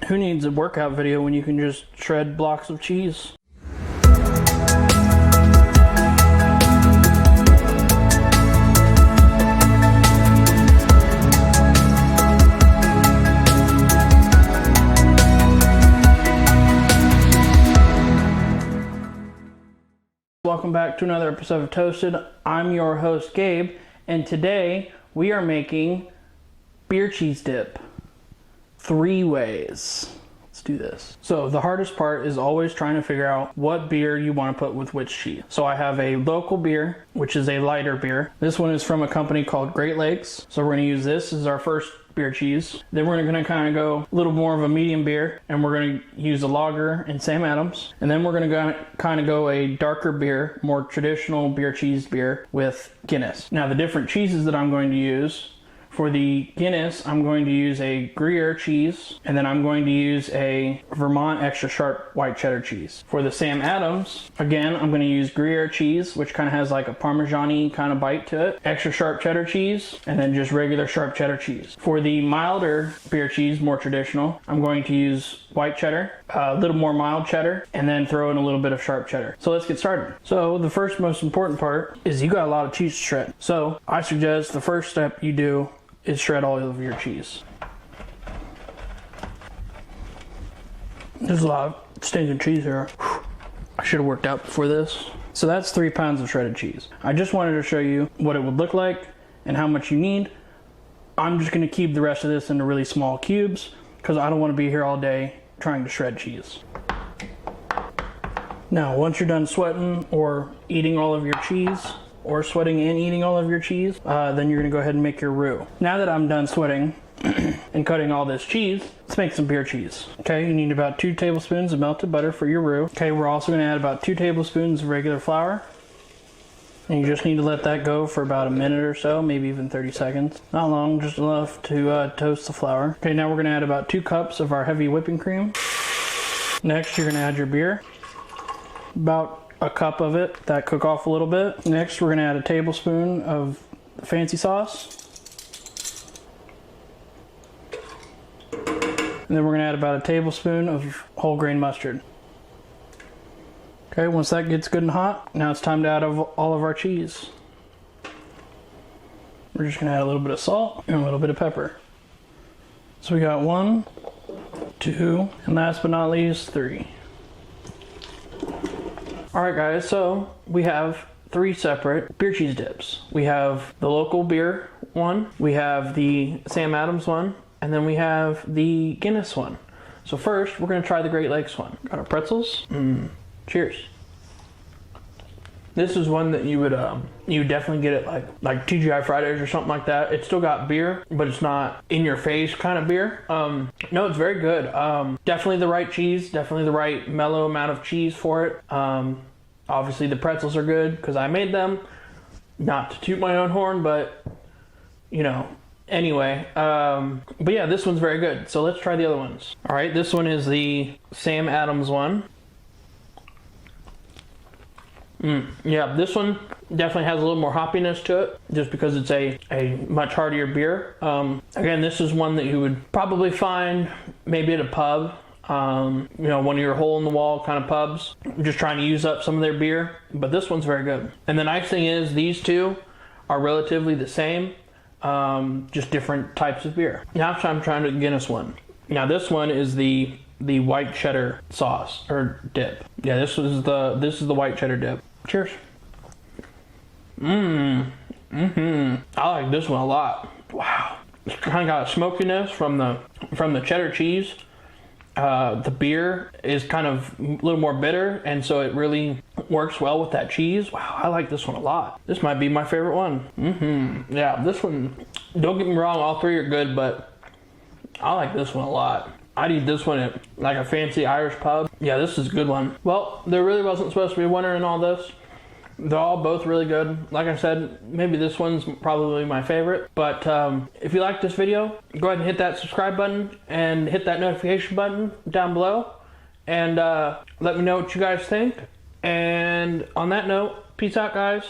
Who needs a workout video when you can just shred blocks of cheese? Welcome back to another episode of Toasted. I'm your host, Gabe, and today we are making beer cheese dip 3 ways. Let's do this. So the hardest part is always trying to figure out what beer you want to put with which cheese. So I have a local beer, which is a lighter beer. This one is from a company called Great Lakes. So we're going to use this as our first beer cheese. Then we're going to kind of go a little more of a medium beer, and we're going to use a lager and Sam Adams. And then we're going to kind of go a darker beer, more traditional beer cheese beer with Guinness. Now the different cheeses that I'm going to use: for the Guinness, I'm going to use a Gruyere cheese, and then I'm going to use a Vermont extra sharp white cheddar cheese. For the Sam Adams, again, I'm going to use Gruyere cheese, which kind of has like a Parmesan-y kind of bite to it, extra sharp cheddar cheese, and then just regular sharp cheddar cheese. For the milder beer cheese, more traditional, I'm going to use white cheddar, a little more mild cheddar, and then throw in a little bit of sharp cheddar. So let's get started. So the first most important part is you got a lot of cheese to shred. So I suggest the first step you do is shred all of your cheese. There's a lot of stinking cheese here. I should have worked out before this. So that's 3 pounds of shredded cheese. I just wanted to show you what it would look like and how much you need. I'm just gonna keep the rest of this into really small cubes because I don't want to be here all day trying to shred cheese. Now, once you're done sweating or eating all of your cheese, or sweating and eating all of your cheese, then you're gonna go ahead and make your roux. Now that I'm done sweating and cutting all this cheese, let's make some beer cheese. Okay, you need about 2 tablespoons of melted butter for your roux. Okay, we're also gonna add about 2 tablespoons of regular flour. And you just need to let that go for about a minute or so, maybe even 30 seconds. Not long, just enough to toast the flour. Okay, now we're gonna add about 2 cups of our heavy whipping cream. Next, you're gonna add your beer. About a cup of it. That cook off a little bit. Next, we're gonna add a tablespoon of fancy sauce. And then we're gonna add about a tablespoon of whole grain mustard. Okay, once that gets good and hot, now it's time to add all of our cheese. We're just gonna add a little bit of salt and a little bit of pepper. So we got 1, 2, and last but not least, 3. Alright guys, so we have 3 separate beer cheese dips. We have the local beer one, we have the Sam Adams one, and then we have the Guinness one. So first, we're going to try the Great Lakes one. Got our pretzels. Cheers. This is one that you would definitely get at like TGI Fridays or something like that. It's still got beer, but it's not in your face kind of beer. No, it's very good. Definitely the right cheese, definitely the right mellow amount of cheese for it. Obviously the pretzels are good because I made them. Not to toot my own horn, but you know, anyway. But yeah, this one's very good. So let's try the other ones. All right, this one is the Sam Adams one. Yeah, this one definitely has a little more hoppiness to it just because it's a much heartier beer. Again, this is one that you would probably find maybe at a pub, you know, one of your hole in the wall kind of pubs, just trying to use up some of their beer, but this one's very good. And the nice thing is these two are relatively the same, just different types of beer. Now I'm trying to Guinness one. Now this one is the white cheddar sauce or dip. Yeah, this is the white cheddar dip. Cheers. I like this one a lot. Wow, it's kind of got a smokiness from the cheddar cheese. The beer is kind of a little more bitter, and so it really works well with that cheese. Wow, I like this one a lot. This might be my favorite one. Yeah, this one, don't get me wrong, all 3 are good, but I like this one a lot. I'd eat this one at like a fancy Irish pub. Yeah, this is a good one. Well, there really wasn't supposed to be a winner in all this. They're all both really good. Like I said, maybe this one's probably my favorite. But if you like this video, go ahead and hit that subscribe button and hit that notification button down below. And let me know what you guys think. And on that note, peace out, guys.